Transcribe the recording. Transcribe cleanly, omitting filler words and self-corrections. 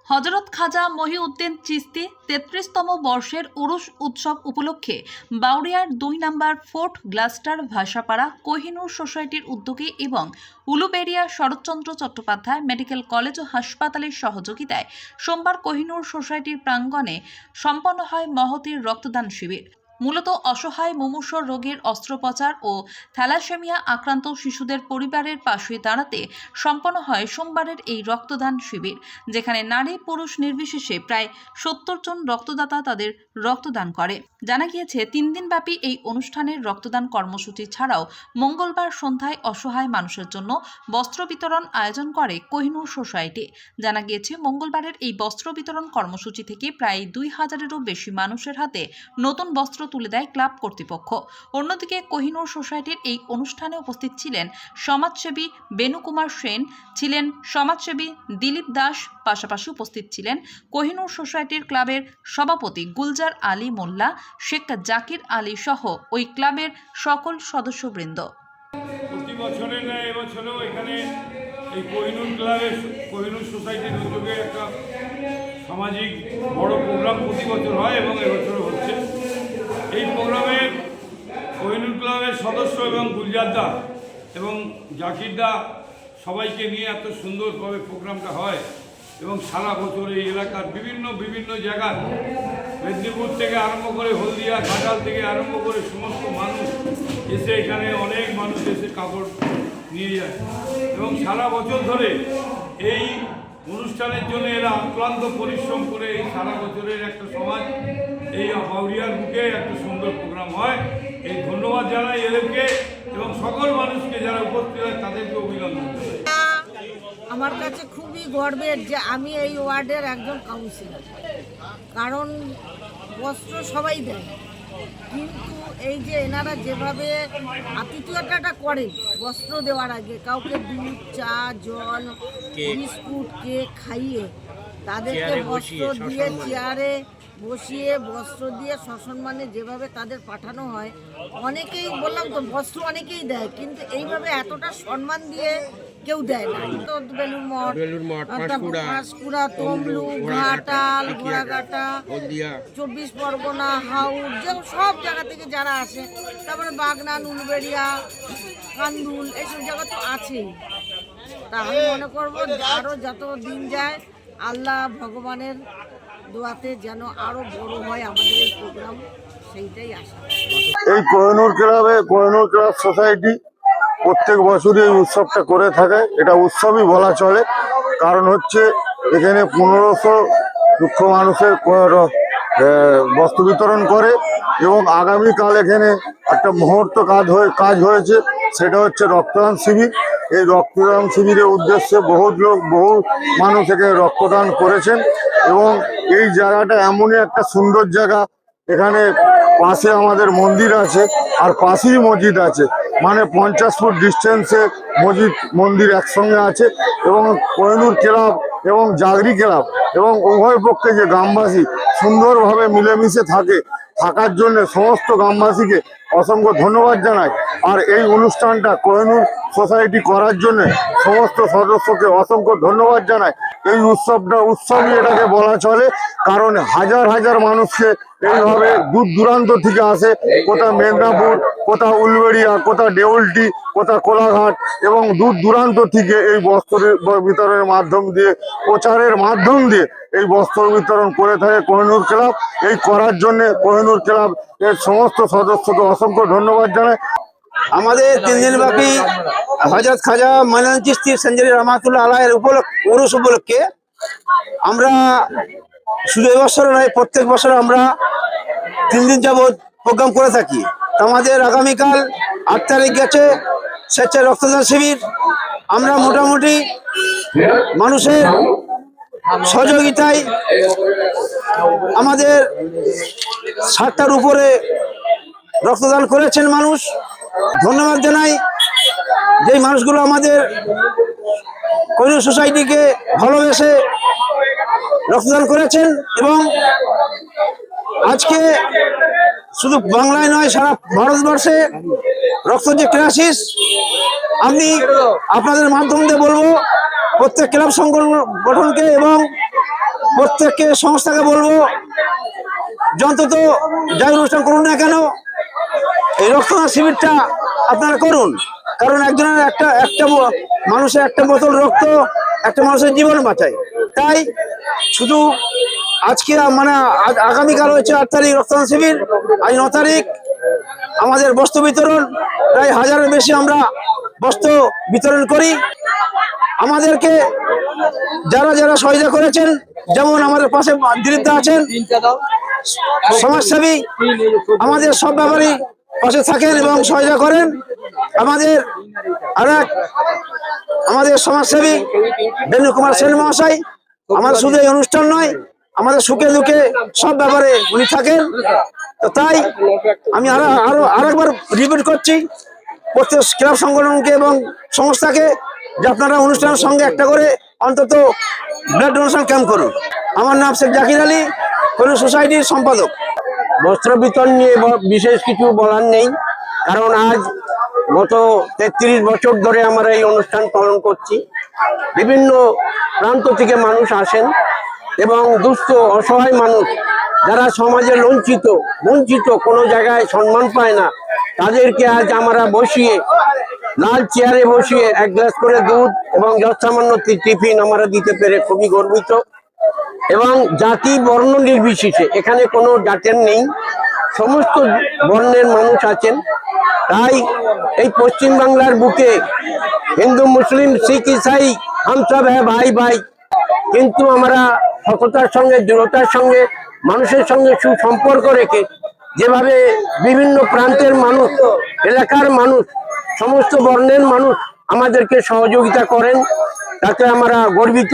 হযরত খাজা মহিউদ্দিন চিশতি ৩৩তম বর্ষের উরুস উৎসব উপলক্ষে বাউরিয়ার ২ নম্বর ফোর্ট গ্লাস্টার ভাষাপাড়া কোহিনূর সোসাইটির উদ্যোগে এবং উলুবেড়িয়া শরৎচন্দ্র চট্টোপাধ্যায় মেডিকেল কলেজ ও হাসপাতালের সহযোগিতায় সোমবার কোহিনূর সোসাইটির প্রাঙ্গণে সম্পন্ন হয় মহতির রক্তদান শিবির। মূলত অসহায় মুমূর্ষু রোগীর অস্ত্রোপচার ও থ্যালাসেমিয়া আক্রান্ত শিশুদের পরিবারের পাশে দাঁড়াতে সম্পন্ন হয় সোমবারের এই রক্তদান শিবির, যেখানে নারী পুরুষ নির্বিশেষে প্রায় ৭০ জন রক্তদাতা তাদের রক্তদান করে। জানা গিয়েছে ৩ দিনব্যাপী এই অনুষ্ঠানের রক্তদান কর্মসূচি ছাড়াও মঙ্গলবার সন্ধ্যায় অসহায় মানুষের জন্য বস্ত্র বিতরণ আয়োজন করে কোহিনূর সোসাইটি। জানা গিয়েছে মঙ্গলবারের এই বস্ত্র বিতরণ কর্মসূচি থেকে প্রায় ২,০০০-এরও বেশি মানুষের হাতে নতুন বস্ত্র তুলে দেয় ক্লাব কর্তৃপক্ষ। অন্যদিকে কোহিনূর সোসাইটির এই অনুষ্ঠানে উপস্থিত ছিলেন সমাজসেবী বেণুকুমার সেন, ছিলেন সমাজসেবী দিলীপ দাস, পাশাপাশি উপস্থিত ছিলেন কোহিনূর সোসাইটির ক্লাবের সভাপতি গুলজার আলী মোল্লা, শেখ জাকির আলী সহ ওই ক্লাবের সকল সদস্যবৃন্দ। প্রতি বছরের ন্যায় এবছরও এখানে এই কোহিনূর ক্লাবের কোহিনূর সোসাইটির উদ্যোগে একটা সামাজিক বড় প্রোগ্রাম প্রতি বছর হয় এবং এবছরও হচ্ছে। এই প্রোগ্রামে কোহিনূর ক্লাবের সদস্য এবং গুলজারদা এবং জাকিরদা সবাইকে নিয়ে এত সুন্দরভাবে প্রোগ্রামটা হয় এবং সারা বছর এই এলাকার বিভিন্ন জায়গার মেদিনীপুর থেকে আরম্ভ করে হলদিয়া, ঘাটাল থেকে আরম্ভ করে সমস্ত মানুষ এসে এখানে অনেক মানুষ এসে কাপড় নিয়ে যায় এবং সারা বছর ধরে এই অনুষ্ঠানের জন্য এরা অক্লান্ত পরিশ্রম করে এই সারা বছরের একটা সমাজ এই বাউরিয়ার বুকে একটা সুন্দর প্রোগ্রাম হয়। এই ধন্যবাদ জানাই এদেরকে এবং সকল মানুষকে যারা উপস্থিত হয় তাদেরকে অভিনন্দন জানাই। আমার কাছে খুবই গর্বের যে আমি এই ওয়ার্ডের একজন কাউন্সিলর, কারণ বস্ত্র সবাই দেয়, কিন্তু এই যে এনারা যেভাবে আতিথেয়তাটা করে বস্ত্র দেওয়ার আগে কাউকে দুধ, চা, জল, বিস্কুট, কেক খাইয়ে তাদেরকে বস্ত্র দিয়ে চেয়ারে বসিয়ে বস্ত্র দিয়ে সসম্মানে যেভাবে তাদের পাঠানো হয়, অনেকেই বললাম তো বস্ত্র অনেকেই দেয়, কিন্তু এইভাবে এতটা সম্মান দিয়ে কেউ দেয় না। তো বেলুর মঠ, পাঁশকুড়া, তমলু, ঘাটাল, ঘোড়াঘাটা, ২৪ পরগনা, হাউড়, যে সব জায়গা থেকে যারা আসে, তারপরে বাগনান, উলুবেড়িয়া, কান্দুল, এইসব জায়গা তো আছেই। তা আমি মনে করবো আরও যত দিন যায় আল্লাহ ভগবানের দোয়াতে যেন আরো বড় হয় আমাদের এই প্রোগ্রাম, সেইটাই আশা। এই কোহিনূর ক্লাব সোসাইটি প্রত্যেক বছরই এই উৎসবটা করে থাকে। এটা উৎসবই বলা চলে, কারণ হচ্ছে এখানে ১৫০০ দুঃখ মানুষের বস্ত্র বিতরণ করে এবং আগামীকাল এখানে একটা মুহূর্ত কাজ হয়েছে, সেটা হচ্ছে রক্তদান শিবির। এই রক্তদান শিবিরের উদ্দেশ্যে বহু মানুষ এখানে রক্তদান করেছেন এবং এই জায়গাটা এমনই একটা সুন্দর জায়গা, এখানে পাশে আমাদের মন্দির আছে আর পাশেই মসজিদ আছে, মানে 50 ফুট ডিস্টেন্সে মন্দির একসঙ্গে আছে এবং কোহিনূর ক্লাব এবং জাগরি ক্লাব এবং উভয় পক্ষে যে গ্রামবাসী সুন্দরভাবে মিলেমিশে থাকার জন্য সমস্ত গ্রামবাসীকে অসংখ্য ধন্যবাদ জানাই। আর এই অনুষ্ঠানটা কোহিনূর সোসাইটি করার জন্য সমস্ত সদস্যকে অসংখ্য ধন্যবাদ জানাই। এই উৎসবই এটাকে বলা চলে, কারণ হাজার মানুষকে এইভাবে দূর দূরান্ত থেকে আসে, কোথা মেদিনীপুর, কোথা উলুবেড়িয়া, কোথা দেউলটি, কোথা কোলাঘাট এবং দূর দূরান্ত থেকে এই বস্ত্র বিতরণের মাধ্যম দিয়ে, প্রচারের মাধ্যম দিয়ে এই বস্ত্র বিতরণ করে থাকে কোহিনূর ক্লাব। এই করার জন্য কোহিনূর ক্লাব এর সমস্ত সদস্যকে অসংখ্য ধন্যবাদ জানাই। আমাদের 3 দিন ব্যাপী হযরত খাজা মহিউদ্দিন চিশতি সঞ্জরি রহমাতুল্লাহ আলাইহির উরুস উপলক্ষে আমরা শুধু এবছর নয়, প্রত্যেক বছর আমরা 3 দিন যাবৎ প্রোগ্রাম করে থাকি। আমাদের আগামীকাল 8 তারিখ গেছে স্বেচ্ছায় রক্তদান শিবির। আমরা মোটামুটি মানুষের সহযোগিতায় আমাদের 60টার উপরে রক্তদান করেছেন মানুষ। ধন্যবাদ জানাই যে মানুষগুলো আমাদের কোহিনূর সোসাইটিকে ভালোবেসে রক্তদান করেছেন এবং আজকে শুধু বাংলায় নয়, সারা ভারতবর্ষে রক্ত যে ক্রাইসিস, আমি আপনাদের মাধ্যম দিয়ে বলবো প্রত্যেক ক্লাব সংগঠনকে এবং প্রত্যেককে সংস্থাকে বলবো যে অন্তত যাই অনুষ্ঠান করুন না কেন এই রক্তদান শিবিরটা আপনারা করুন, কারণ একজনের একটা মানুষের একটা বোতল রক্ত একটা মানুষের জীবন বাঁচায়। তাই শুধু আজকে মানে আগামীকাল হচ্ছে 8 তারিখ রক্তদান শিবির, আজ 9 তারিখ আমাদের বস্ত্র বিতরণ, প্রায় 1000-এর বেশি আমরা বস্ত্র বিতরণ করি। আমাদেরকে যারা যারা সহায়তা করেছেন, যেমন আমাদের পাশে দিলীপদা আছেন সমাজসেবী, আমাদের সব ব্যাপারই পাশে থাকেন এবং সহায়তা করেন। আমাদের সমাজসেবী বেনু কুমার সেন মহাশয়, আমাদের শুধু এই অনুষ্ঠান নয়, আমাদের সুখে দুঃখে সব ব্যাপারে উনি থাকেন। তো তাই আমি আরেকবার রিপিট করছি প্রত্যেক ক্লাব সংগঠনকে এবং সংস্থাকে যে আপনারা অনুষ্ঠানের সঙ্গে একটা করে অন্তত ব্লাড ডোনেশন ক্যাম্প করুন। আমার নাম শেখ জাকির আলী, কৈনুর সোসাইটির সম্পাদক। বস্ত্র বিতরণ নিয়ে বিশেষ কিছু বলার নেই, কারণ আজ গত 33 বছর ধরে আমরা এই অনুষ্ঠান পালন করছি। বিভিন্ন প্রান্ত থেকে মানুষ আসেন এবং দুস্থ অসহায় মানুষ যারা সমাজে বঞ্চিত কোনো জায়গায় সম্মান পায় না, তাদেরকে আজ আমরা বসিয়ে লাল চেয়ারে বসিয়ে 1 গ্লাস করে দুধ এবং যৎসামান্য টিফিন আমরা দিতে পেরে খুবই গর্বিত। এবং জাতি বর্ণ নির্বিশেষে, এখানে কোনো জাতের নেই, সমস্ত বর্ণের মানুষ আছেন। তাই এই পশ্চিম বাংলার বুকে হিন্দু মুসলিম শিখ ইসাই হাম সব হ্যাঁ ভাই ভাই, কিন্তু আমরা সততার সঙ্গে দৃঢ়তার সঙ্গে মানুষের সঙ্গে সুসম্পর্ক রেখে যেভাবে বিভিন্ন প্রান্তের মানুষ, এলাকার মানুষ, সমস্ত বর্ণের মানুষ আমাদেরকে সহযোগিতা করেন, তাতে আমরা গর্বিত।